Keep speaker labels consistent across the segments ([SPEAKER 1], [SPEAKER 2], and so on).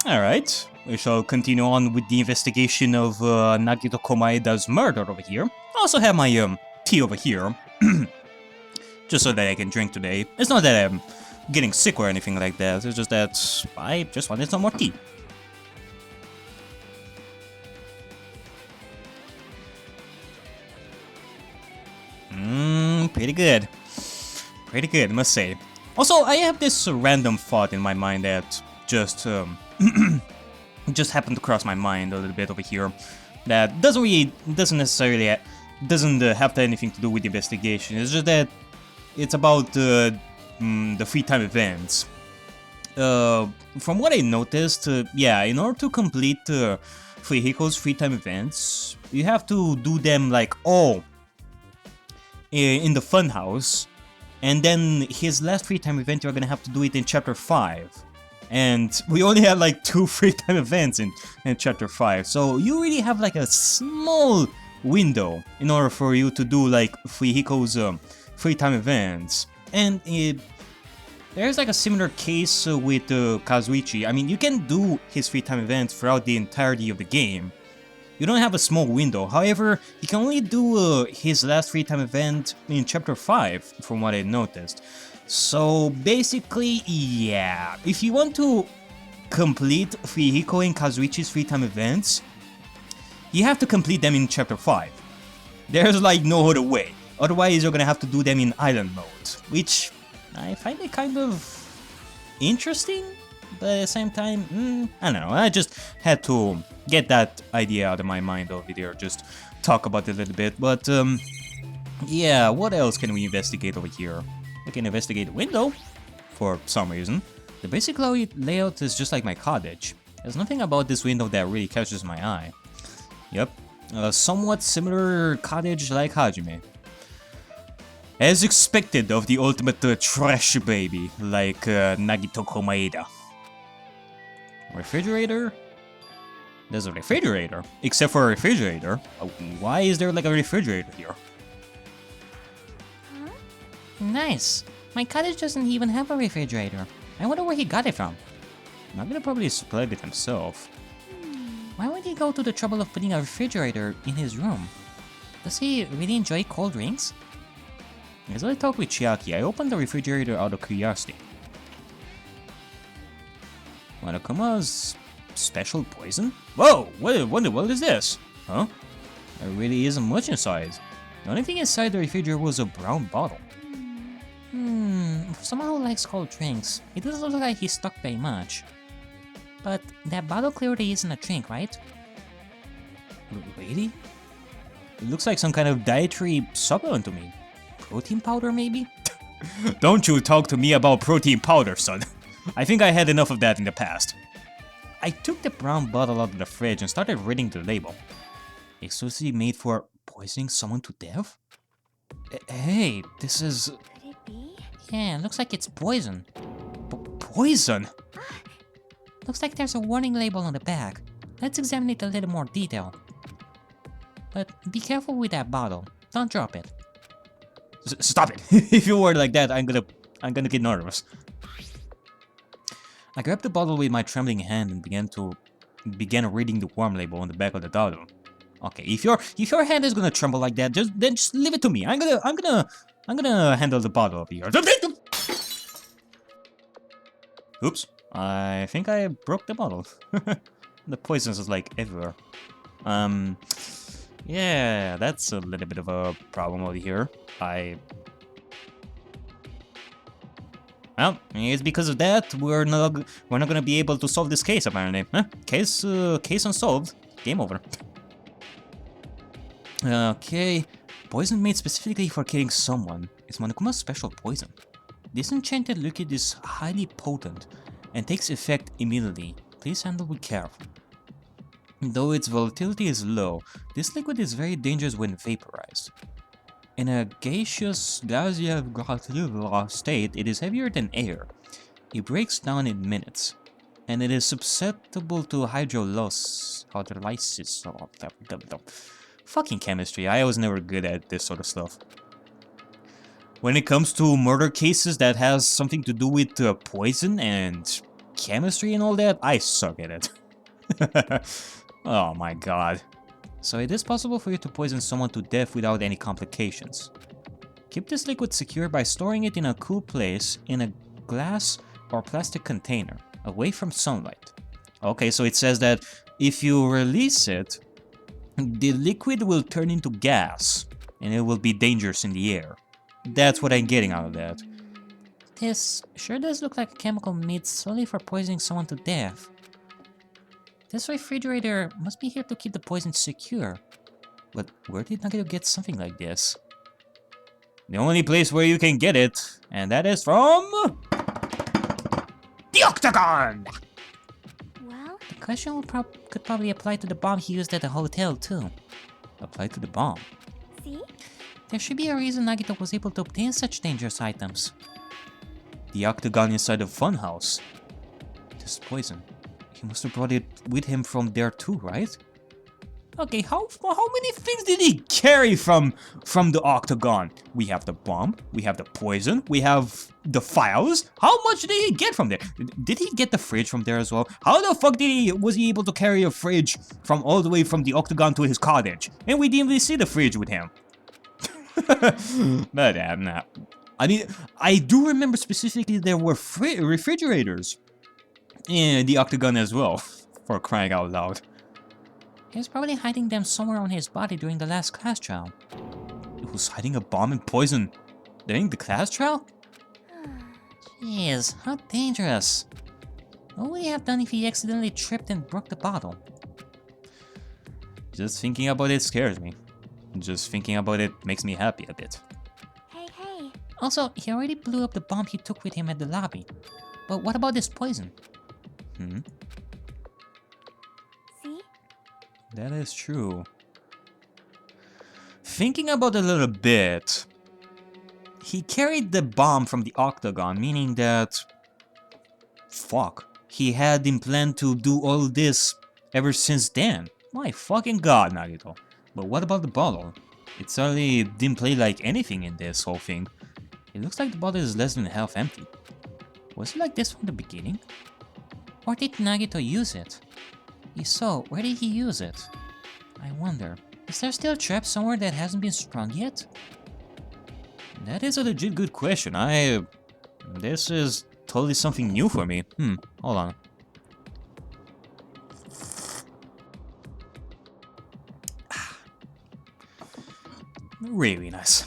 [SPEAKER 1] Alright, we shall continue on with the investigation of Nagito Komaeda's murder over here. I also have my tea over here, just so that I can drink today. It's not that I'm getting sick or anything like that, it's just that I just wanted some more tea. Pretty good. Pretty good, I must say. Also, I have this random thought in my mind that just just happened to cross my mind a little bit over here. That doesn't necessarily have anything to do with the investigation. It's just that it's about the free time events. From what I noticed, yeah, in order to complete Fuyuhiko's free time events, you have to do them like all in the funhouse, and then his last free time event you're gonna have to do it in chapter 5. And we only had like 2 free time events in chapter 5, so you really have like a small window in order for you to do like Fuyuhiko's free time events. And there's like a similar case with Kazuichi. I mean, you can do his free time events throughout the entirety of the game. You don't have a small window. However, you can only do his last free time event in chapter 5, from what I noticed. So basically, yeah, if you want to complete Fuyuhiko and Kazuichi's free time events, you have to complete them in chapter 5. There's like no other way. Otherwise, you're gonna have to do them in island mode, which I find it kind of interesting, but at the same time, I don't know, I just had to get that idea out of my mind over there, just talk about it a little bit. But yeah, what else can we investigate over here? We can investigate the window, for some reason. The basic layout is just like my cottage. There's nothing about this window that really catches my eye. Yep, a somewhat similar cottage like Hajime. As expected of the ultimate trash baby, like Nagito Komaeda. Refrigerator? There's a refrigerator. Except for a refrigerator. Why is there like a refrigerator here?
[SPEAKER 2] Huh? Nice. My cottage doesn't even have a refrigerator. I wonder where he got it from.
[SPEAKER 1] Nagito probably supplied it himself.
[SPEAKER 2] Why would he go to the trouble of putting a refrigerator in his room? Does he really enjoy cold drinks?
[SPEAKER 1] As I talked with Chiaki, I opened the refrigerator out of curiosity. Monokuma's special poison? Whoa! What is this? Huh? There really isn't much inside. The only thing inside the refrigerator was a brown bottle.
[SPEAKER 2] For someone who likes cold drinks, it doesn't look like he's stuck very much. But that bottle clearly isn't a drink, right?
[SPEAKER 1] Really? It looks like some kind of dietary supplement to me. Protein powder, maybe? Don't you talk to me about protein powder, son. I think I had enough of that in the past. I took the brown bottle out of the fridge and started reading the label. Exclusively made for poisoning someone to death? Hey, this is...
[SPEAKER 2] Could it be? Yeah, looks like it's poison.
[SPEAKER 1] Poison?
[SPEAKER 2] Looks like there's a warning label on the back. Let's examine it a little more detail. But be careful with that bottle. Don't drop it.
[SPEAKER 1] Stop it! If you were like that, I'm gonna get nervous. I grabbed the bottle with my trembling hand and began reading the warm label on the back of the bottle. Okay, if your hand is gonna tremble like that, just leave it to me. I'm gonna handle the bottle over here. Oops, I think I broke the bottle. The poison is like everywhere. Yeah, that's a little bit of a problem over here. Well, it's because of that we're not gonna be able to solve this case apparently. Huh? Case unsolved. Game over. Okay, poison made specifically for killing someone is Monokuma's special poison. This enchanted liquid is highly potent and takes effect immediately. Please handle with care. Though its volatility is low, this liquid is very dangerous when vaporized. In a gaseous state, it is heavier than air. It breaks down in minutes, and it is susceptible to hydrolysis. Fucking chemistry, I was never good at this sort of stuff. When it comes to murder cases that has something to do with poison and chemistry and all that, I suck at it. Oh my god. So it is possible for you to poison someone to death without any complications. Keep this liquid secure by storing it in a cool place in a glass or plastic container, away from sunlight. Okay, so it says that if you release it, the liquid will turn into gas, and it will be dangerous in the air. That's what I'm getting out of that.
[SPEAKER 2] This sure does look like a chemical made solely for poisoning someone to death. This refrigerator must be here to keep the poison secure. But where did Nagito get something like this?
[SPEAKER 1] The only place where you can get it, and that is from... the Octagon!
[SPEAKER 2] Well, the question could probably apply to the bomb he used at the hotel too.
[SPEAKER 1] Apply to the bomb?
[SPEAKER 2] See? There should be a reason Nagito was able to obtain such dangerous items.
[SPEAKER 1] The Octagon inside the funhouse. This poison. He must have brought it with him from there too, right? Okay, how many things did he carry from the Octagon? We have the bomb, we have the poison, we have the files. How much did he get from there? Did he get the fridge from there as well? How the fuck was he able to carry a fridge from all the way from the Octagon to his cottage? And we didn't even see the fridge with him. But nah. I mean, I do remember specifically there were refrigerators in the Octagon as well, for crying out loud.
[SPEAKER 2] He was probably hiding them somewhere on his body during the last class trial.
[SPEAKER 1] He was hiding a bomb and poison during the class trial?
[SPEAKER 2] Jeez, how dangerous. What would he have done if he accidentally tripped and broke the bottle?
[SPEAKER 1] Just thinking about it scares me. Just thinking about it makes me happy a bit.
[SPEAKER 2] Hey. Also, he already blew up the bomb he took with him at the lobby. But what about this poison? See?
[SPEAKER 1] That is true. Thinking about it a little bit, he carried the bomb from the Octagon, meaning that... fuck. He had in plan to do all this ever since then. My fucking god, Nagito. But what about the bottle? It certainly didn't play like anything in this whole thing. It looks like the bottle is less than half empty. Was it like this from the beginning?
[SPEAKER 2] Or did Nagito use it? If so, where did he use it? I wonder, is there still a trap somewhere that hasn't been sprung yet?
[SPEAKER 1] That is a legit good question. This is totally something new for me. Hold on. Really nice.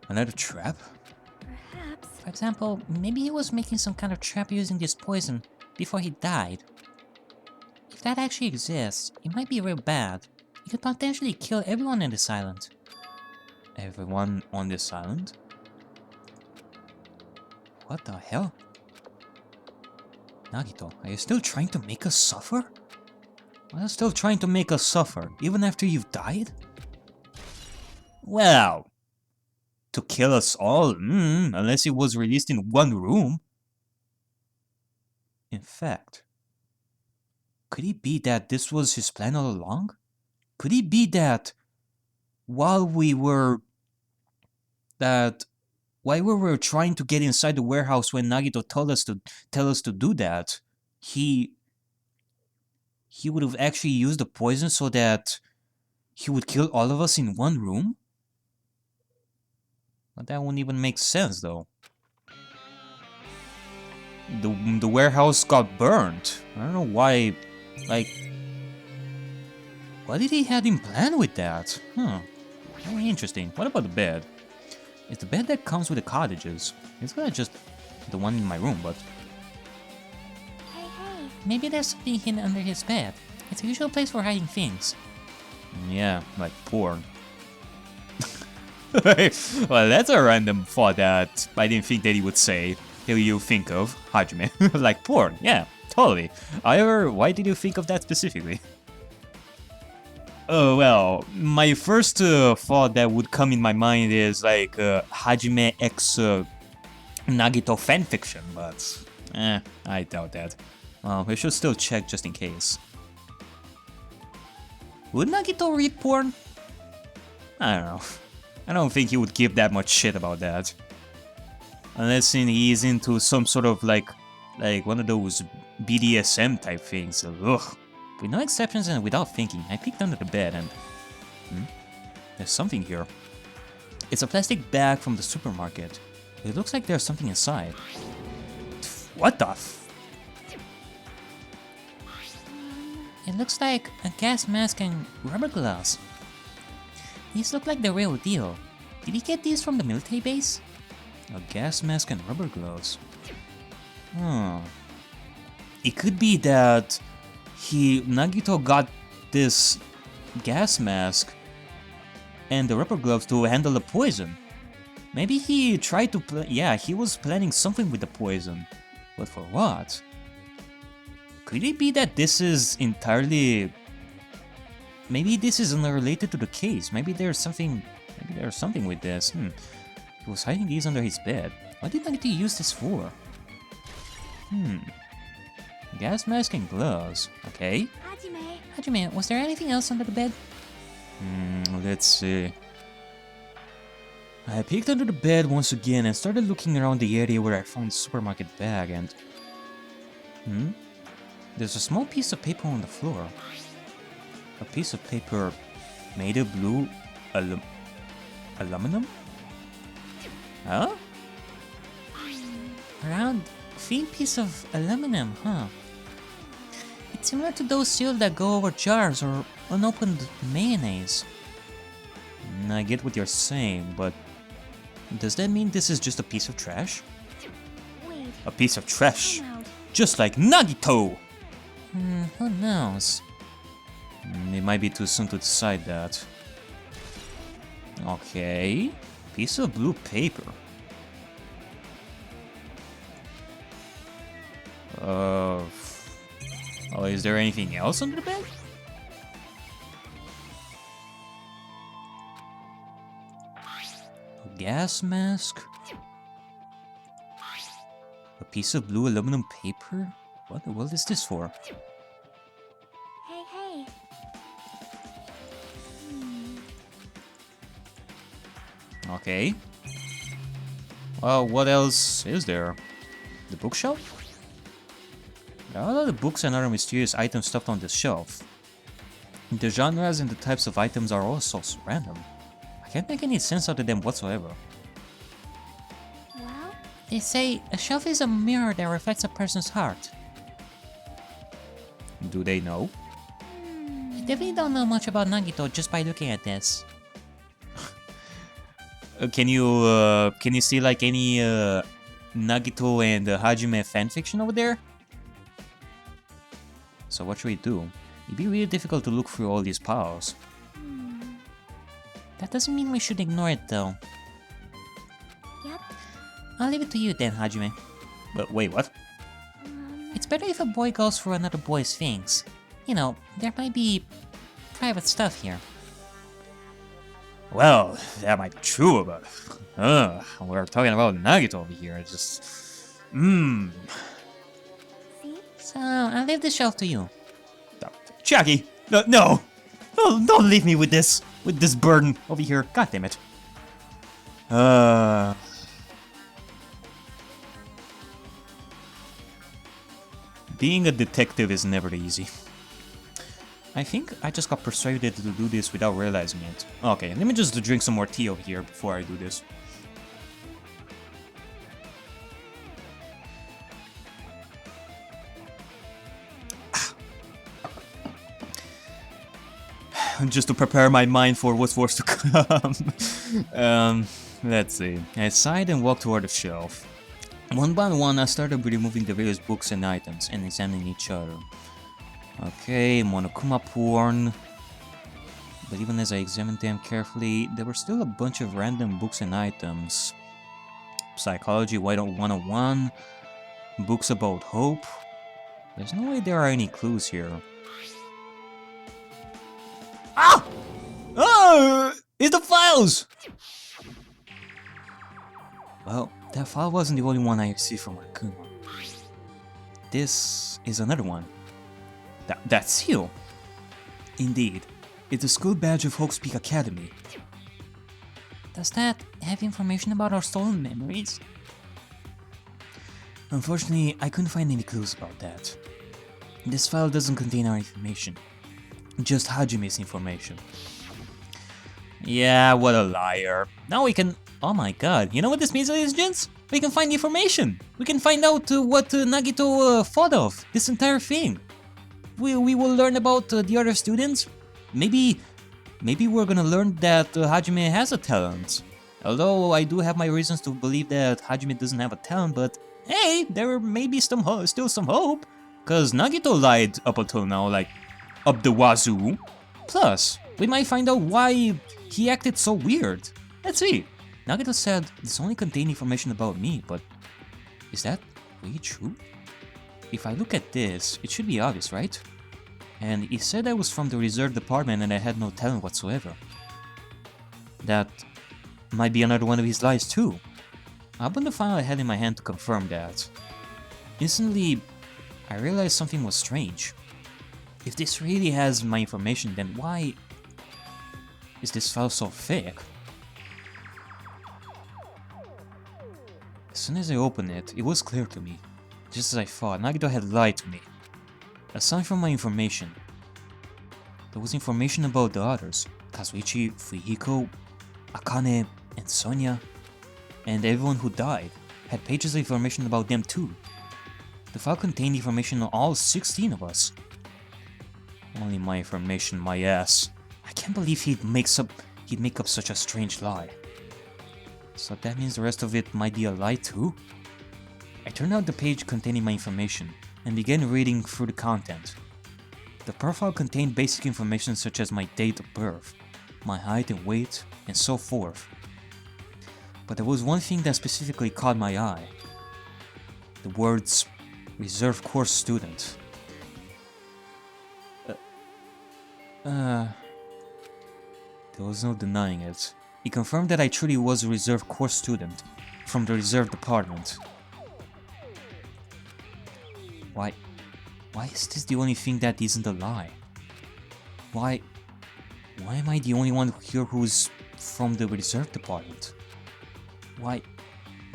[SPEAKER 1] Another trap?
[SPEAKER 2] Perhaps. For example, maybe he was making some kind of trap using this poison before he died. If that actually exists, it might be real bad. It could potentially kill everyone in this island.
[SPEAKER 1] Everyone on this island? What the hell? Nagito, are you still trying to make us suffer? Are you still trying to make us suffer, even after you've died? Well, to kill us all, unless it was released in one room. In fact, could it be that this was his plan all along? Could it be that while we were trying to get inside the warehouse when Nagito told us to do that, he would have actually used the poison so that he would kill all of us in one room? But that wouldn't even make sense, though. The warehouse got burned. I don't know why. Like, what did he have in plan with that? Very interesting. What about the bed? It's the bed that comes with the cottages. It's not just the one in my room, but...
[SPEAKER 2] Hey. Maybe there's something hidden under his bed. It's a usual place for hiding things.
[SPEAKER 1] Yeah, like porn. Well, that's a random thought that I didn't think that he would say. Till you think of Hajime. Like porn, yeah, totally. However, why did you think of that specifically? Oh, well, my first thought that would come in my mind is like Hajime X Nagito fanfiction, but I doubt that. Well, we should still check just in case. Would Nagito read porn? I don't know. I don't think he would give that much shit about that. Unless he's into some sort of like one of those BDSM type things. Ugh.
[SPEAKER 2] With no exceptions and without thinking, I peeked under the bed and...
[SPEAKER 1] There's something here.
[SPEAKER 2] It's a plastic bag from the supermarket. It looks like there's something inside.
[SPEAKER 1] What the f...
[SPEAKER 2] It looks like a gas mask and rubber gloves. These look like the real deal. Did he get these from the military base?
[SPEAKER 1] A gas mask and rubber gloves. It could be that Nagito got this gas mask and the rubber gloves to handle the poison. Maybe he tried to he was planning something with the poison. But for what? Could it be that this is entirely... Maybe this is unrelated to the case. Maybe there's something with this. He was hiding these under his bed. What did Nagito use this for? Gas mask and gloves. Okay.
[SPEAKER 2] Hajime, was there anything else under the bed?
[SPEAKER 1] Let's see. I peeked under the bed once again and started looking around the area where I found the supermarket bag and... There's a small piece of paper on the floor. A piece of paper made of blue aluminum? Huh?
[SPEAKER 2] A round, thin piece of aluminum, huh? It's similar to those seals that go over jars or unopened mayonnaise.
[SPEAKER 1] I get what you're saying, but does that mean this is just a piece of trash?
[SPEAKER 3] Wait,
[SPEAKER 1] a piece of trash,
[SPEAKER 3] time out.
[SPEAKER 1] just like Nagito!
[SPEAKER 2] Who knows?
[SPEAKER 1] It might be too soon to decide that. Okay, piece of blue paper. Oh, is there anything else under the bed? A gas mask? A piece of blue aluminum paper? What the world is this for?
[SPEAKER 3] Hey.
[SPEAKER 1] Okay. Well, what else is there? The bookshelf? There are a lot of books and other mysterious items stuffed on this shelf. The genres and the types of items are all so random. I can't make any sense out of them whatsoever.
[SPEAKER 3] Well,
[SPEAKER 2] They say a shelf is a mirror that reflects a person's heart.
[SPEAKER 1] Do they know?
[SPEAKER 2] I definitely don't know much about Nagito just by looking at this.
[SPEAKER 1] Can you see like any Nagito and Hajime fanfiction over there? So what should we do? It'd be really difficult to look through all these piles.
[SPEAKER 2] That doesn't mean we should ignore it though.
[SPEAKER 3] yep.
[SPEAKER 2] I'll leave it to you then, Hajime.
[SPEAKER 1] But wait, what?
[SPEAKER 2] It's better if a boy goes for another boy's things. You know, there might be private stuff here.
[SPEAKER 1] Well, that might be true, but we're talking about Nagito over here. It's just,
[SPEAKER 3] See?
[SPEAKER 2] So, I'll leave the shelf to you.
[SPEAKER 1] Jackie, no, don't leave me with this burden over here. God damn it. Being a detective is never easy. I think I just got persuaded to do this without realizing it. Okay, let me just drink some more tea over here before I do this. Just to prepare my mind for what's to come. Let's see. I sighed and walked toward the shelf. One by one, I started removing the various books and items and examining each other. Okay, Monokuma porn. But even as I examined them carefully, there were still a bunch of random books and items. Psychology 101, books about hope. There's no way there are any clues here. Ah! Ah! It's the files! Well, that file wasn't the only one I received from Monokuma. This is another one. That seal! Indeed, it's a school badge of Hope's Peak Academy.
[SPEAKER 2] Does that have information about our stolen memories?
[SPEAKER 1] Unfortunately, I couldn't find any clues about that. This file doesn't contain our information, just Hajime's information. Yeah, what a liar. Now we can... Oh my god, you know what this means, ladies and gents? We can find information! We can find out what Nagito thought of this entire thing. We will learn about the other students. Maybe we're gonna learn that Hajime has a talent. Although I do have my reasons to believe that Hajime doesn't have a talent, but hey, there may be still some hope. Cause Nagito lied up until now, like, up the wazoo. Plus, we might find out why he acted so weird. Let's see. Nagito said this only contained information about me, but is that really true? If I look at this, it should be obvious, right? And he said I was from the reserve department and I had no talent whatsoever. That might be another one of his lies too. I opened the file I had in my hand to confirm that. Instantly, I realized something was strange. If this really has my information, then why is this file so thick? As soon as I opened it, it was clear to me. Just as I thought, Nagito had lied to me. Aside from my information, there was information about the others. Kazuichi, Fujiko, Akane, and Sonia, and everyone who died had pages of information about them too. The file contained information on all 16 of us. Only my information, my ass. I can't believe he'd make up such a strange lie. So that means the rest of it might be a lie too? I turned out the page containing my information and began reading through the content. The profile contained basic information such as my date of birth, my height and weight, and so forth. But there was one thing that specifically caught my eye. The words, reserve course student. There was no denying it. He confirmed that I truly was a reserve course student from the reserve department. Why is this the only thing that isn't a lie? Why am I the only one here who's from the reserve department? Why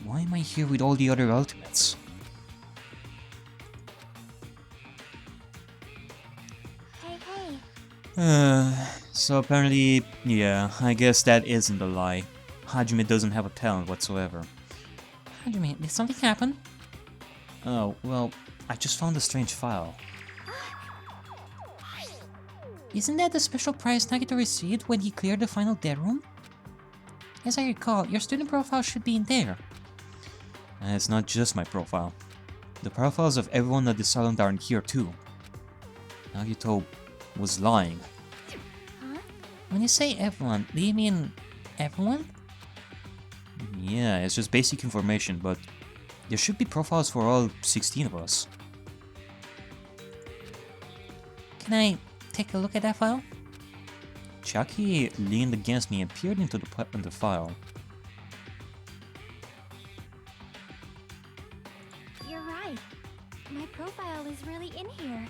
[SPEAKER 1] am I here with all the other ultimates? So apparently, yeah, I guess that isn't a lie. Hajime doesn't have a talent whatsoever.
[SPEAKER 2] Hajime, did something happen?
[SPEAKER 1] Oh, well, I just found a strange file.
[SPEAKER 2] Isn't that the special prize Nagito received when he cleared the final dead room? As I recall, your student profile should be in there.
[SPEAKER 1] And it's not just my profile. The profiles of everyone at this island are in here too. Nagito was lying.
[SPEAKER 3] Huh?
[SPEAKER 2] When you say everyone, do you mean everyone?
[SPEAKER 1] Yeah, it's just basic information, but there should be profiles for all 16 of us.
[SPEAKER 2] Can I take a look at that file?
[SPEAKER 1] Chucky leaned against me and peered into the file.
[SPEAKER 3] You're right. My profile is really in here.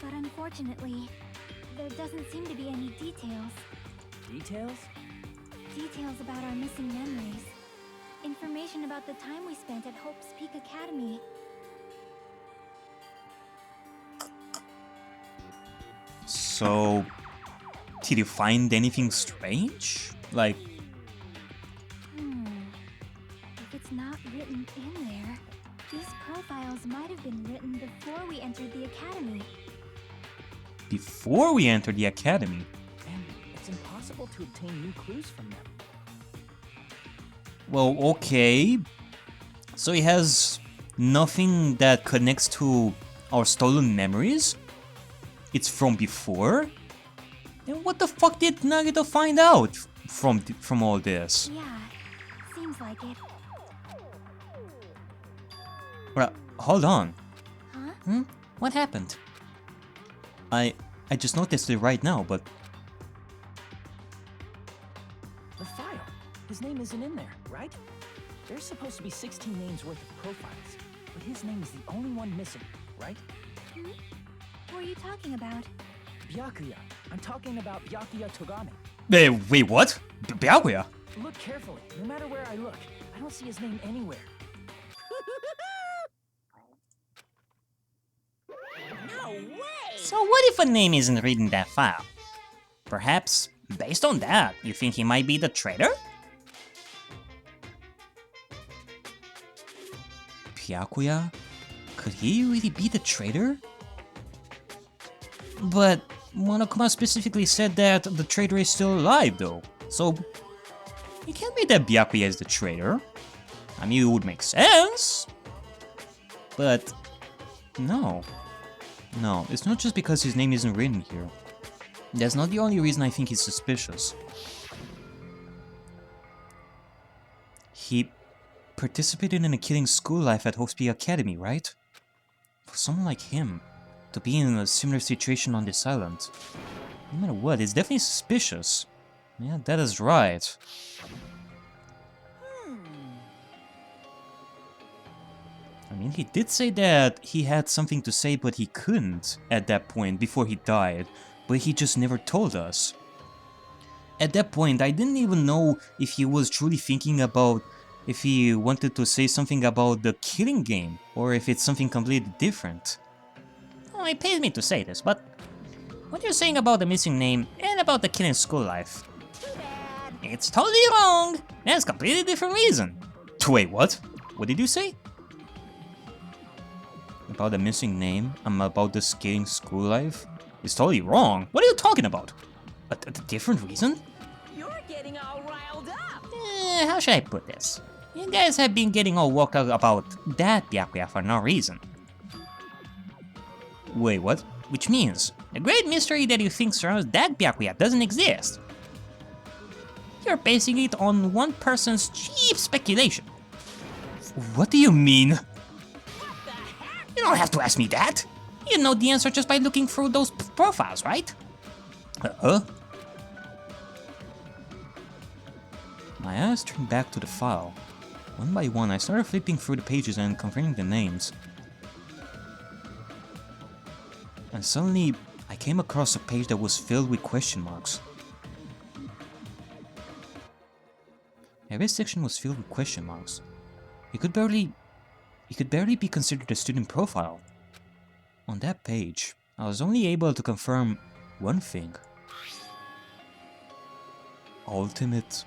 [SPEAKER 3] But unfortunately, there doesn't seem to be any details.
[SPEAKER 4] Details?
[SPEAKER 3] Details about our missing memories. Information about the time we spent at Hope's Peak Academy.
[SPEAKER 1] So, did you find anything strange? Like,
[SPEAKER 3] If it's not written in there, these profiles might have been written before we entered the academy.
[SPEAKER 1] before we entered the academy?
[SPEAKER 4] And it's impossible to obtain new clues from them.
[SPEAKER 1] Well, okay. So he has nothing that connects to our stolen memories? It's from before? Then what the fuck did Nagito find out from all this?
[SPEAKER 3] Yeah, seems like it.
[SPEAKER 1] Well, hold on.
[SPEAKER 3] Huh?
[SPEAKER 2] What happened?
[SPEAKER 1] I just noticed it right now, but
[SPEAKER 4] The file. His name isn't in there, right? There's supposed to be 16 names worth of profiles, but his name is the only one missing, right?
[SPEAKER 3] Who are you talking about?
[SPEAKER 4] Byakuya. I'm talking about Byakuya Togame.
[SPEAKER 1] wait, what? Byakuya?
[SPEAKER 4] Look carefully. No matter where I look, I don't see his name anywhere. No way!
[SPEAKER 2] So what if a name isn't written in that file? Perhaps, based on that, you think he might be the traitor?
[SPEAKER 1] Byakuya? Could he really be the traitor?
[SPEAKER 2] But Monokuma specifically said that the traitor is still alive though, so
[SPEAKER 1] It can't be that Byakuya is the traitor. I mean, it would make sense. But no. No, it's not just because his name isn't written here. That's not the only reason I think he's suspicious. He participated in a killing school life at Hospital Academy, right? For someone like him to be in a similar situation on this island, no matter what, it's definitely suspicious. Yeah, that is right. I mean, he did say that he had something to say, but he couldn't at that point before he died, but he just never told us. At that point, I didn't even know if he was truly thinking about if he wanted to say something about the killing game, or if it's something completely different.
[SPEAKER 2] oh, it pains me to say this, but what you're saying about the missing name and about the killing school life, it's totally wrong. That's a completely different reason.
[SPEAKER 1] Wait, what? What did you say? About the missing name? About the skating school life? It's totally wrong. What are you talking about? A different reason?
[SPEAKER 4] You're getting all riled up!
[SPEAKER 2] How should I put this? You guys have been getting all worked up about that Byakuya for no reason.
[SPEAKER 1] Wait, what?
[SPEAKER 2] Which means, the great mystery that you think surrounds that Byakuya doesn't exist. You're basing it on one person's cheap speculation.
[SPEAKER 1] What do you mean?
[SPEAKER 2] You don't have to ask me that. You know the answer just by looking through those profiles, right?
[SPEAKER 1] My eyes turned back to the file. One by one, I started flipping through the pages and confirming the names. And suddenly, I came across a page that was filled with question marks. Every section was filled with question marks. It could barely be considered a student profile. On that page, I was only able to confirm one thing. Ultimate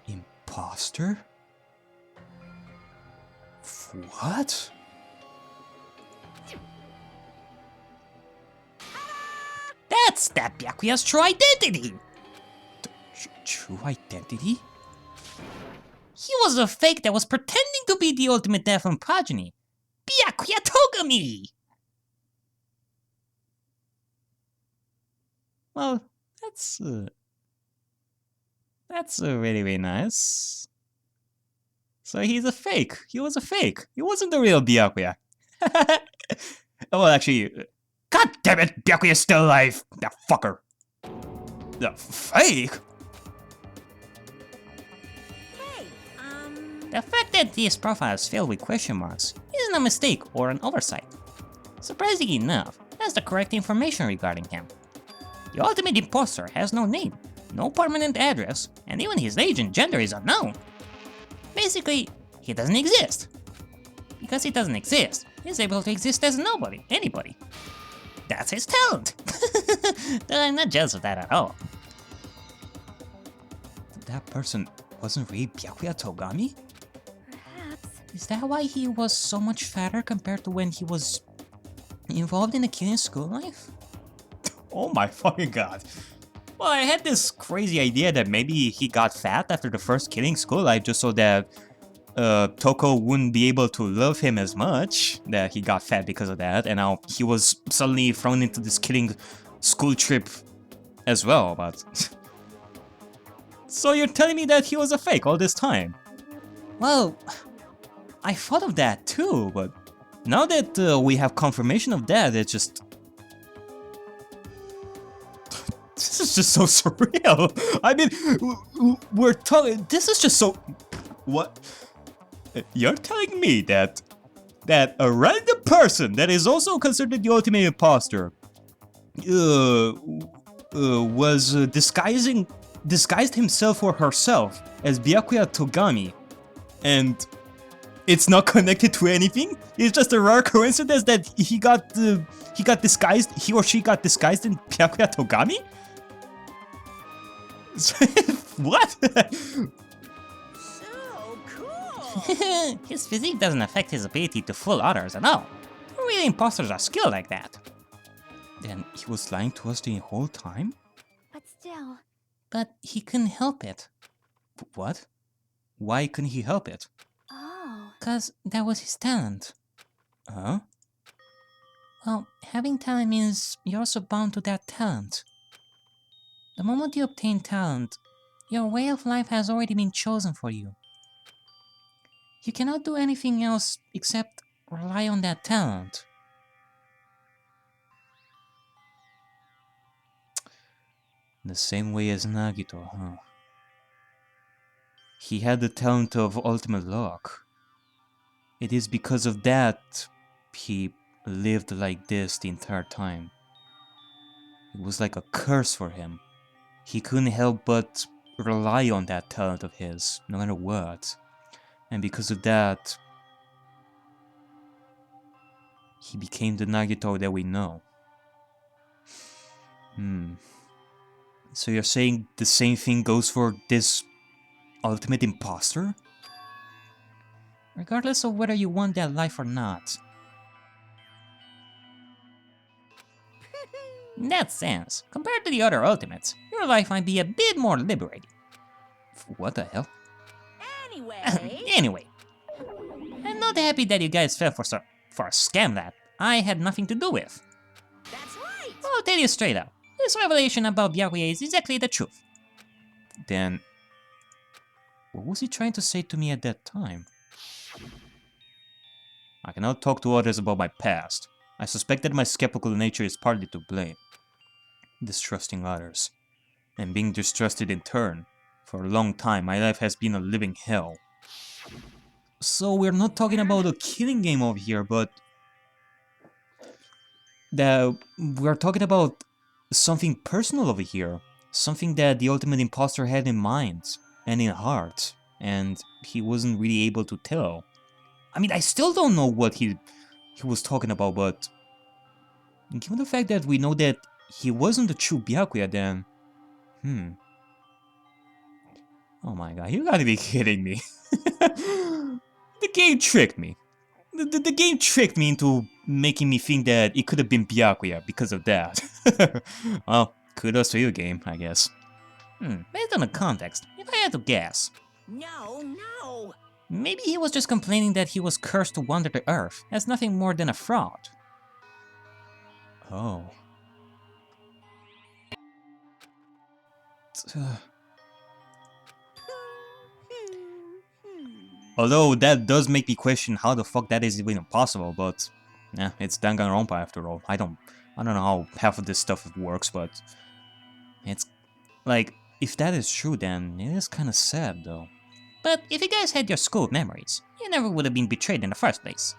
[SPEAKER 1] imposter? What?
[SPEAKER 2] That's that Byakuya's true identity!
[SPEAKER 1] True identity?
[SPEAKER 2] He was a fake that was pretending to be the ultimate Nephilim progeny. Byakuya Togami!
[SPEAKER 1] Well, that's really, really nice. So he's a fake. He was a fake. He wasn't the real Byakuya. Well, actually, god damn it, Byakuya's still alive. That fucker. The fake?
[SPEAKER 2] The fact that this profile is filled with question marks isn't a mistake or an oversight. Surprisingly enough, that's the correct information regarding him. The ultimate imposter has no name, no permanent address, and even his age and gender is unknown. Basically, he doesn't exist. Because he doesn't exist, he's able to exist as nobody, anybody. That's his talent! I'm not jealous of that at all.
[SPEAKER 1] That person wasn't really Byakuya Togami?
[SPEAKER 3] Perhaps.
[SPEAKER 2] Is that why he was so much fatter compared to when he was involved in the killing school life?
[SPEAKER 1] Oh my fucking god. Well, I had this crazy idea that maybe he got fat after the first killing school life just so that Toko wouldn't be able to love him as much, that he got fat because of that, and now he was suddenly thrown into this killing school trip as well, but... So you're telling me that he was a fake all this time? Well, I thought of that too, but now that we have confirmation of that, it's just... This is just so surreal. I mean, we're talking... This is just so... What? You're telling me that a random person that is also considered the ultimate imposter was disguised himself or herself as Byakuya Togami and it's not connected to anything. It's just a rare coincidence that he or she got disguised in Byakuya Togami. What?
[SPEAKER 5] So cool!
[SPEAKER 2] His physique doesn't affect his ability to fool others at all. Really, imposters are skilled like that.
[SPEAKER 1] Then he was lying to us the whole time?
[SPEAKER 3] But still,
[SPEAKER 2] But he couldn't help it.
[SPEAKER 1] What? Why couldn't he help it?
[SPEAKER 3] oh,
[SPEAKER 2] 'Cause that was his talent.
[SPEAKER 1] Huh?
[SPEAKER 2] Well, having talent means you're also bound to that talent. The moment you obtain talent, your way of life has already been chosen for you. You cannot do anything else except rely on that talent.
[SPEAKER 1] The same way as Nagito, huh? He had the talent of ultimate luck. It is because of that he lived like this the entire time. It was like a curse for him. He couldn't help but rely on that talent of his, no matter what. And because of that, he became the Nagito that we know. So you're saying the same thing goes for this ultimate imposter?
[SPEAKER 2] Regardless of whether you want that life or not. In that sense, compared to the other ultimates, your life might be a bit more liberating.
[SPEAKER 1] What the hell?
[SPEAKER 5] Anyway,
[SPEAKER 2] I'm not happy that you guys fell for a scam that I had nothing to do with.
[SPEAKER 5] that's right!
[SPEAKER 2] I'll tell you straight up, this revelation about Byakuya is exactly the truth.
[SPEAKER 1] Then, what was he trying to say to me at that time? I cannot talk to others about my past. I suspect that my skeptical nature is partly to blame. Distrusting others, and being distrusted in turn. For a long time, my life has been a living hell. So we're not talking about a killing game over here, but we're talking about something personal over here. Something that the ultimate imposter had in mind and in heart, and he wasn't really able to tell. I mean, I still don't know what he was talking about, but given the fact that we know that he wasn't the true Byakuya, then oh my god, you gotta be kidding me. The game tricked me. The game tricked me into making me think that it could have been Byakuya because of that. Well, kudos to you, game, I guess.
[SPEAKER 2] Based on the context, if I had to guess,
[SPEAKER 5] No!
[SPEAKER 2] maybe he was just complaining that he was cursed to wander the earth as nothing more than a fraud.
[SPEAKER 1] Oh. Although that does make me question how the fuck that is even possible, but yeah, it's Danganronpa after all. I don't know how half of this stuff works, but it's like, if that is true, then it is kind of sad though.
[SPEAKER 2] But if you guys had your school memories, you never would have been betrayed in the first place.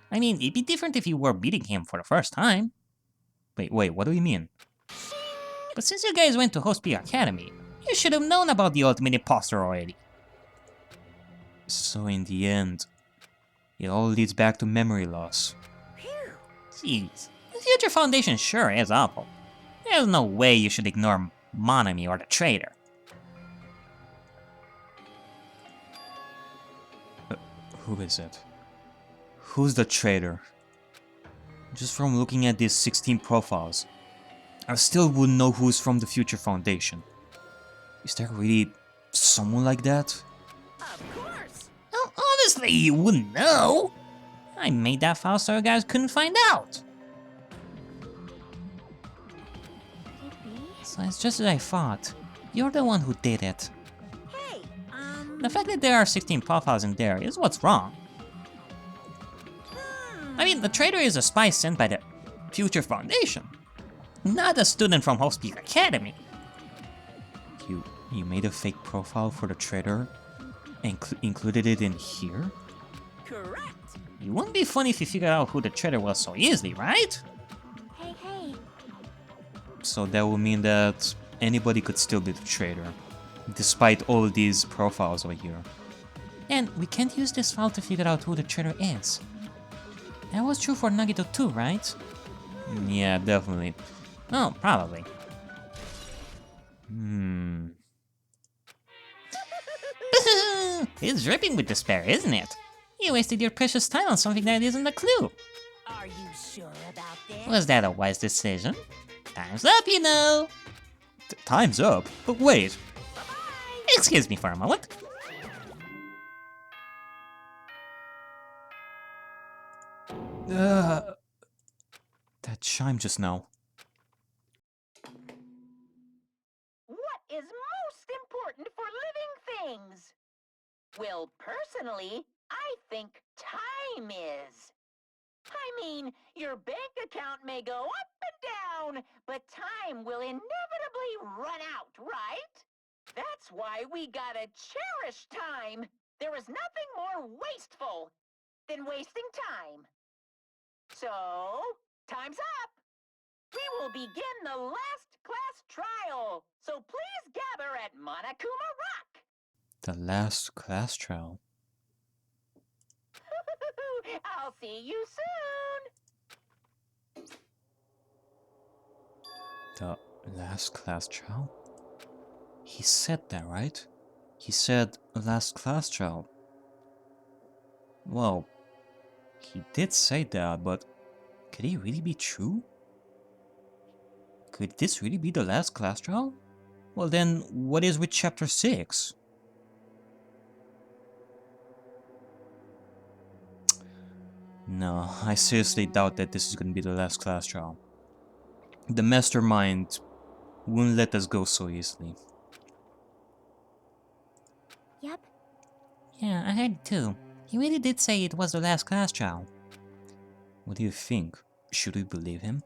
[SPEAKER 2] I mean, it'd be different if you were beating him for the first time.
[SPEAKER 1] Wait, what do you mean?
[SPEAKER 2] But since you guys went to Hospital Academy, you should have known about the ultimate imposter already.
[SPEAKER 1] So in the end, it all leads back to memory loss.
[SPEAKER 2] Jeez, the Future Foundation sure is awful. There's no way you should ignore Monokuma or the Traitor.
[SPEAKER 1] Who is it? Who's the traitor? Just from looking at these 16 profiles, I still wouldn't know who's from the Future Foundation. Is there really someone like that?
[SPEAKER 5] Of course!
[SPEAKER 2] Well, obviously you wouldn't know. I made that file so you guys couldn't find out.
[SPEAKER 3] could it be?
[SPEAKER 2] So it's just as I thought. You're the one who did it.
[SPEAKER 5] Hey,
[SPEAKER 2] The fact that there are 16 profiles in there is what's wrong. I mean, the Traitor is a spy sent by the Future Foundation, not a student from Hospital Academy.
[SPEAKER 1] You made a fake profile for the traitor and included it in here?
[SPEAKER 5] correct!
[SPEAKER 2] It wouldn't be funny if you figured out who the Traitor was so easily, right?
[SPEAKER 3] Hey,
[SPEAKER 1] So that would mean that anybody could still be the traitor, despite all these profiles over here.
[SPEAKER 2] And we can't use this file to figure out who the traitor is. That was true for Nagito too, right?
[SPEAKER 1] Yeah, definitely.
[SPEAKER 2] Oh, probably. It's dripping with despair, isn't it? You wasted your precious time on something that isn't a clue.
[SPEAKER 5] Are you sure about this?
[SPEAKER 2] Was that a wise decision? Time's up, you know!
[SPEAKER 1] Time's up? But wait.
[SPEAKER 2] Excuse me for a moment.
[SPEAKER 1] That chime just now.
[SPEAKER 5] What is most important for living things? Well, personally, I think time is. I mean, your bank account may go up and down, but time will inevitably run out, right? That's why we gotta cherish time. There is nothing more wasteful than wasting time. So, time's up. We will begin the last class trial. So please gather at Monokuma Rock.
[SPEAKER 1] The last class trial.
[SPEAKER 5] I'll see you soon.
[SPEAKER 1] The last class trial? He said that, right? He said last class trial. Well, he did say that, but could it really be true? Could this really be the last class trial? Well then, what is with chapter 6? No, I seriously doubt that this is gonna be the last class trial. The mastermind wouldn't let us go so easily.
[SPEAKER 3] Yep.
[SPEAKER 2] Yeah, I heard too. He really did say it was the last class trial.
[SPEAKER 1] What do you think? Should we believe him?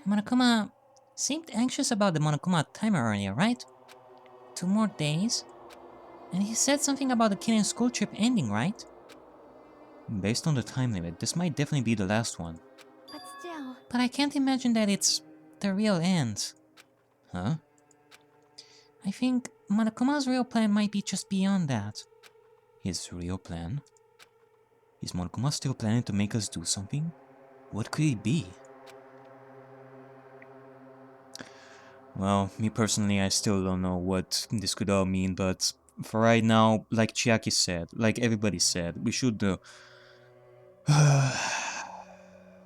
[SPEAKER 2] Monokuma seemed anxious about the Monokuma timer earlier, right? 2 more days? And he said something about the killing school trip ending, right?
[SPEAKER 1] Based on the time limit, this might definitely be the last one.
[SPEAKER 3] But still.
[SPEAKER 2] But I can't imagine that it's the real end.
[SPEAKER 1] Huh?
[SPEAKER 2] I think Monokuma's real plan might be just beyond that.
[SPEAKER 1] His real plan? Is Monokuma still planning to make us do something? What could it be? Well, me personally, I still don't know what this could all mean, but for right now, like Chiaki said, like everybody said, we should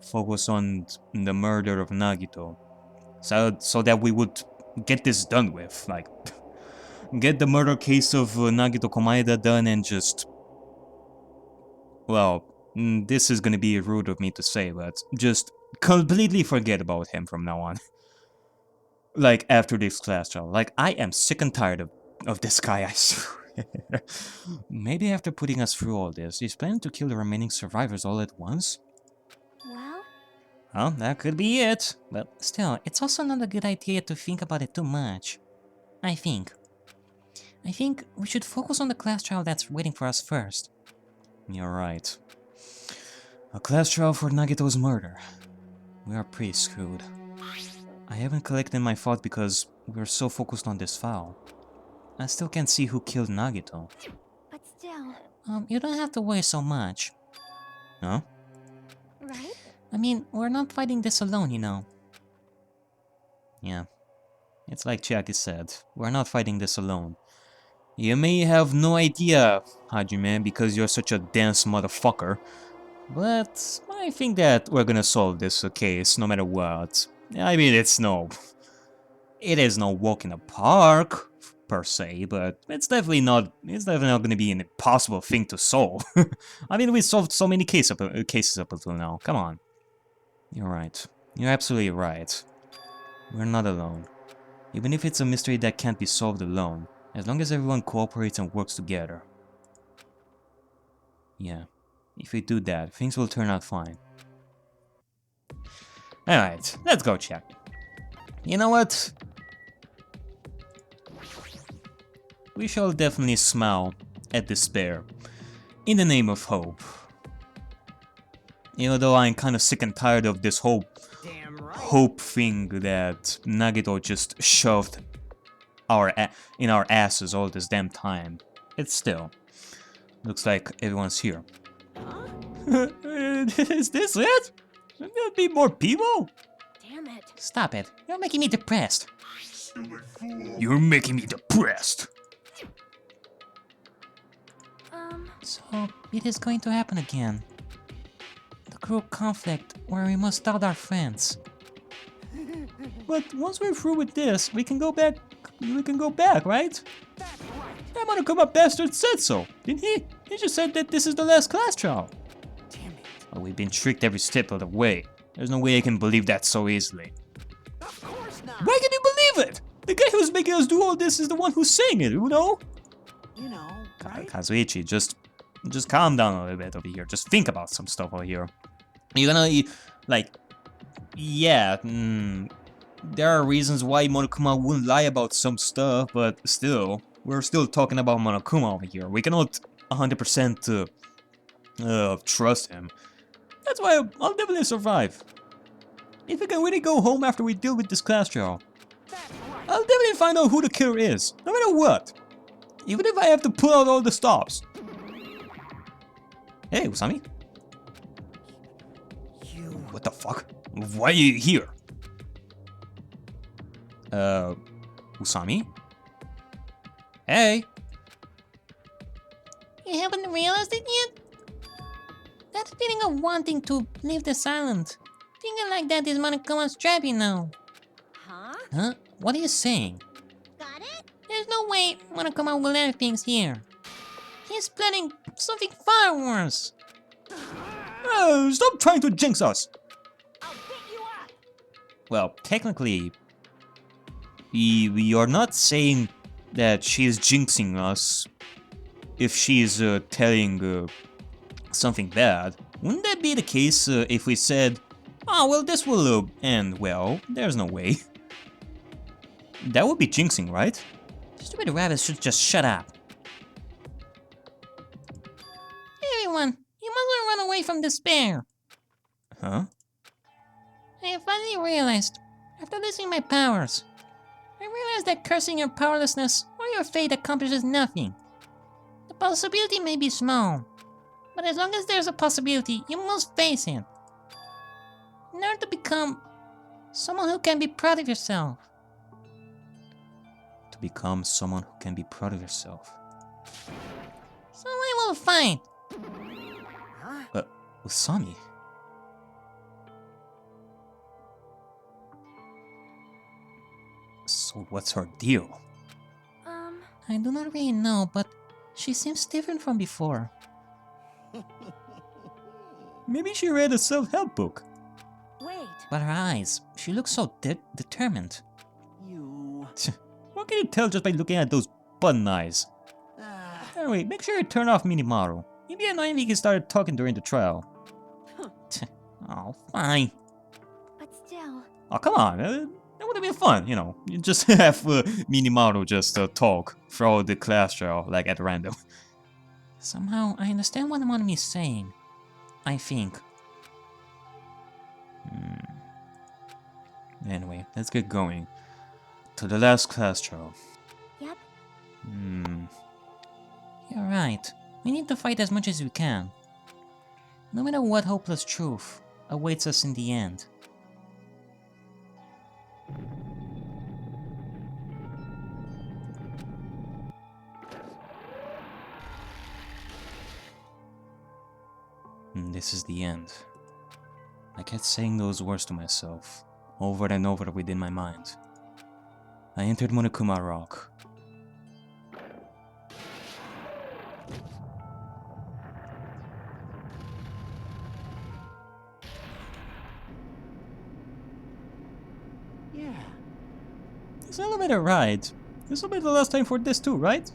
[SPEAKER 1] focus on the murder of Nagito, so that we would get this done with, like, get the murder case of Nagito Komaeda done and just, well, this is gonna be rude of me to say, but just completely forget about him from now on. Like, after this class trial. Like, I am sick and tired of this guy, I swear. Maybe after putting us through all this, he's planning to kill the remaining survivors all at once?
[SPEAKER 3] Well,
[SPEAKER 1] Well, that could be it, but
[SPEAKER 2] Still, it's also not a good idea to think about it too much. I think we should focus on the class trial that's waiting for us first.
[SPEAKER 1] you're right. A class trial for Nagito's murder. We are pretty screwed. I haven't collected my thought because we're so focused on this file. I still can't see who killed Nagito.
[SPEAKER 3] but still.
[SPEAKER 2] You don't have to worry so much.
[SPEAKER 1] Huh?
[SPEAKER 3] Right?
[SPEAKER 2] I mean, we're not fighting this alone, you know.
[SPEAKER 1] Yeah. It's like Chiaki said, we're not fighting this alone. You may have no idea, Hajime, because you're such a dense motherfucker. But I think that we're gonna solve this case no matter what. I mean, it is no walk in the park, per se, but it's definitely not gonna be an impossible thing to solve. I mean, we solved so many cases up until now, come on. You're right. You're absolutely right. We're not alone. Even if it's a mystery that can't be solved alone, as long as everyone cooperates and works together. Yeah, if we do that, things will turn out fine. Alright, let's go check. You know what? We shall definitely smile at despair, in the name of hope. Even though I'm kind of sick and tired of this whole
[SPEAKER 5] Damn right.
[SPEAKER 1] hope thing that Nagito just shoved in our asses all this damn time. It's still. Looks like everyone's here. Is this it? Shouldn't there be more people?
[SPEAKER 3] Damn it.
[SPEAKER 2] Stop it. You're making me depressed.
[SPEAKER 1] You're making me depressed.
[SPEAKER 2] So, it is going to happen again. The group conflict where we must out our friends.
[SPEAKER 1] But once we're through with this, we can go back. We can go back, right? That Monokuma bastard said so, didn't he? He just said that this is the last class trial.
[SPEAKER 4] Damn it.
[SPEAKER 1] Oh, we've been tricked every step of the way. There's no way I can believe that so easily.
[SPEAKER 4] Of course not.
[SPEAKER 1] Why can you believe it? The guy who's making us do all this is the one who's saying it, you know?
[SPEAKER 4] You know, right?
[SPEAKER 1] Kazuichi, just calm down a little bit over here. Just think about some stuff over here. You're gonna, like, yeah, there are reasons why Monokuma wouldn't lie about some stuff, but still, we're still talking about Monokuma over here. We cannot 100% trust him. That's why I'll definitely survive. If we can really go home after we deal with this class trial, I'll definitely find out who the killer is, no matter what. Even if I have to pull out all the stops. Hey, Usami.
[SPEAKER 4] You.
[SPEAKER 1] What the fuck? Why are you here? Usami? Hey?
[SPEAKER 2] You haven't realized it yet? That feeling of wanting to leave this island. Thinking like that is Monokuma's trap, you know.
[SPEAKER 3] Huh?
[SPEAKER 2] Huh? What are you saying?
[SPEAKER 3] Got it?
[SPEAKER 2] There's no way Monokuma will let things here. He's planning something far worse.
[SPEAKER 1] Stop trying to jinx us!
[SPEAKER 3] I'll get you up.
[SPEAKER 1] Well, technically, we are not saying that she is jinxing us if she is telling something bad. Wouldn't that be the case if we said, oh, well, this will end well? There's no way. That would be jinxing, right?
[SPEAKER 2] Stupid rabbits should just shut up. Everyone, you mustn't run away from despair.
[SPEAKER 1] Huh?
[SPEAKER 2] I finally realized, after losing my powers, I realized that cursing your powerlessness or your fate accomplishes nothing. The possibility may be small, but as long as there's a possibility, you must face it. In order to become someone who can be proud of yourself.
[SPEAKER 1] To become someone who can be proud of yourself.
[SPEAKER 2] So I will fight.
[SPEAKER 1] Usami? So what's her deal?
[SPEAKER 2] I do not really know, but she seems different from before.
[SPEAKER 1] Maybe she read a self-help book.
[SPEAKER 3] Wait.
[SPEAKER 2] But her eyes, she looks so determined.
[SPEAKER 4] You.
[SPEAKER 1] What can you tell just by looking at those button eyes? Anyway, make sure you turn off Minimaru. It'd be annoying if he started talking during the trial. Oh, fine.
[SPEAKER 3] But still.
[SPEAKER 1] Oh, come on. That would have been fun, you know. You just have Minimaru just talk throughout the class trial, like at random.
[SPEAKER 2] Somehow, I understand what Monokuma is saying. I think.
[SPEAKER 1] Anyway, let's get going. To the last class trial.
[SPEAKER 3] Yep.
[SPEAKER 2] You're right. We need to fight as much as we can. No matter what hopeless truth awaits us in the end.
[SPEAKER 1] This is the end. I kept saying those words to myself, over and over within my mind. I entered Monokuma Rock.
[SPEAKER 4] Yeah.
[SPEAKER 1] This elevator ride. This will be the last time for this too, right?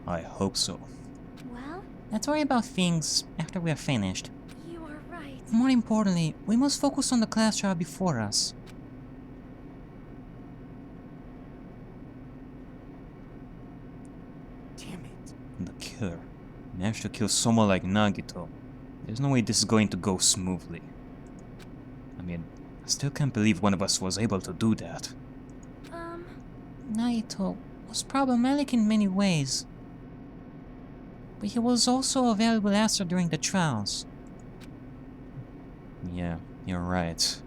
[SPEAKER 1] I hope so.
[SPEAKER 3] Well,
[SPEAKER 2] Let's worry about things after we are finished.
[SPEAKER 3] you are right.
[SPEAKER 2] More importantly, we must focus on the class trial before us.
[SPEAKER 4] Damn it.
[SPEAKER 1] The killer managed to kill someone like Nagito. There's no way this is going to go smoothly. I mean, I still can't believe one of us was able to do that.
[SPEAKER 2] Naito was problematic in many ways. But he was also a valuable asset during the trials.
[SPEAKER 1] Yeah, you're right.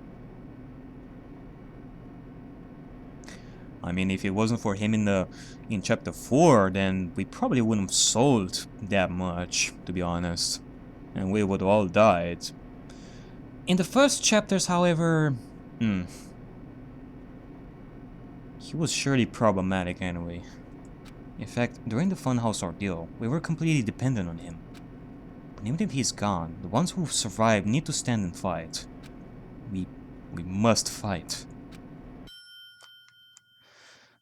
[SPEAKER 1] I mean, if it wasn't for him in chapter 4, then we probably wouldn't have sold that much, to be honest. And we would all died. In the first chapters, however, he was surely problematic anyway. In fact, during the Funhouse ordeal, we were completely dependent on him. But even if he's gone, the ones who survived need to stand and fight. We must fight.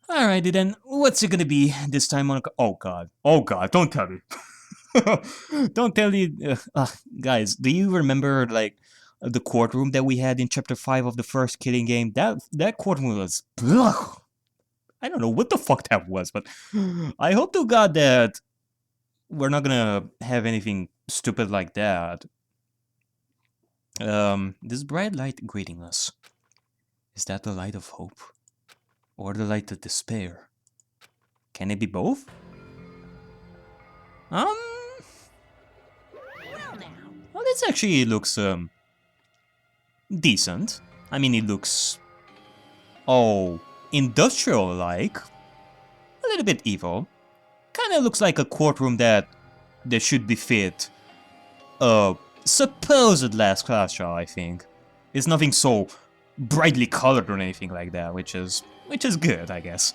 [SPEAKER 1] Alrighty then, what's it gonna be this time on? Oh god, don't tell me. Don't tell me, guys. Do you remember like the courtroom that we had in chapter 5 of the first Killing game? That courtroom was, ugh. I don't know what the fuck that was, but I hope to God that we're not gonna have anything stupid like that. This bright light greeting us. Is that the light of hope? Or the light of despair? Can it be both? Well, this actually looks, decent. I mean, it looks, industrial-like. A little bit evil. Kinda looks like a courtroom that should befit a supposed last class trial, I think. It's nothing so brightly colored or anything like that, which is good, I guess.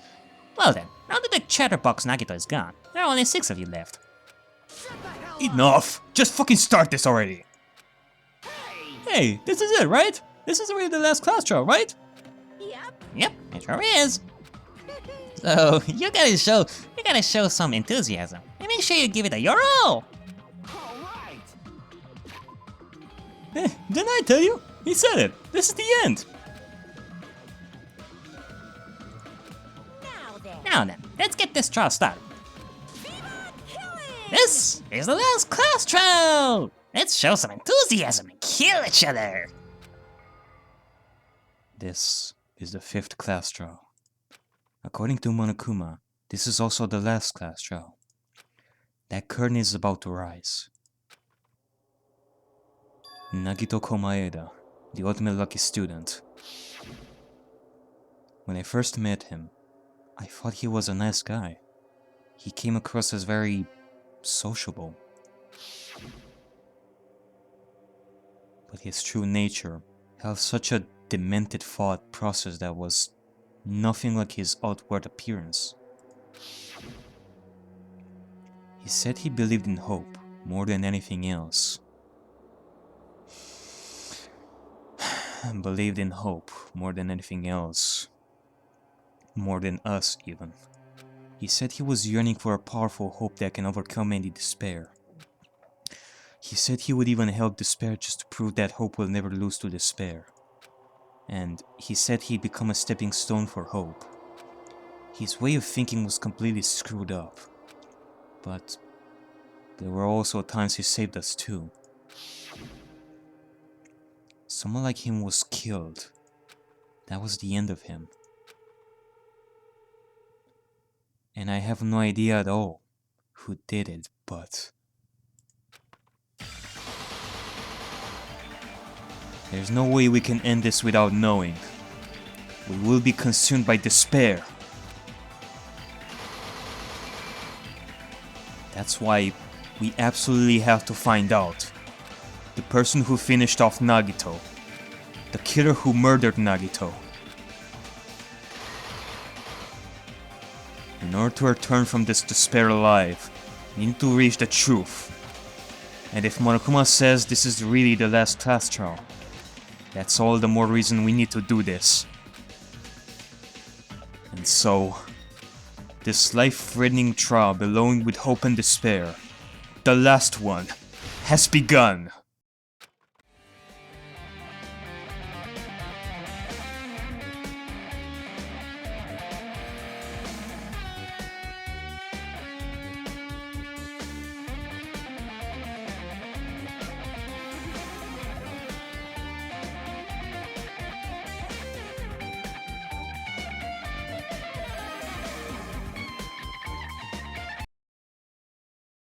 [SPEAKER 2] Well then, now that the chatterbox Nagito is gone, there are only 6 of you left.
[SPEAKER 1] Enough! Just fucking start this already! Hey, this is it, right? This is really the last class trial, right?
[SPEAKER 2] Yep, it sure is. So, you gotta show some enthusiasm, and make sure you give it a your all!
[SPEAKER 1] Didn't I tell you? He said it! This is the end!
[SPEAKER 2] Now then, let's get this trial started. This is the last class trial! Let's show some enthusiasm and kill each other!
[SPEAKER 1] This is the 5th class trial. According to Monokuma, this is also the last class trial. That curtain is about to rise. Nagito Komaeda, the ultimate lucky student. When I first met him, I thought he was a nice guy. He came across as very sociable. But his true nature held such a demented thought process that was nothing like his outward appearance. He said he believed in hope more than anything else. Believed in hope more than anything else. More than us, even. He said he was yearning for a powerful hope that can overcome any despair. He said he would even help despair just to prove that hope will never lose to despair. And he said he'd become a stepping stone for hope. His way of thinking was completely screwed up. But there were also times he saved us too. Someone like him was killed. That was the end of him. And I have no idea at all who did it, but there's no way we can end this without knowing. We will be consumed by despair. That's why we absolutely have to find out. The person who finished off Nagito. The killer who murdered Nagito. In order to return from this despair alive, we need to reach the truth. And if Monokuma says this is really the last class trial, that's all the more reason we need to do this. And so, this life-threatening trial belowing with hope and despair, the last one, has begun.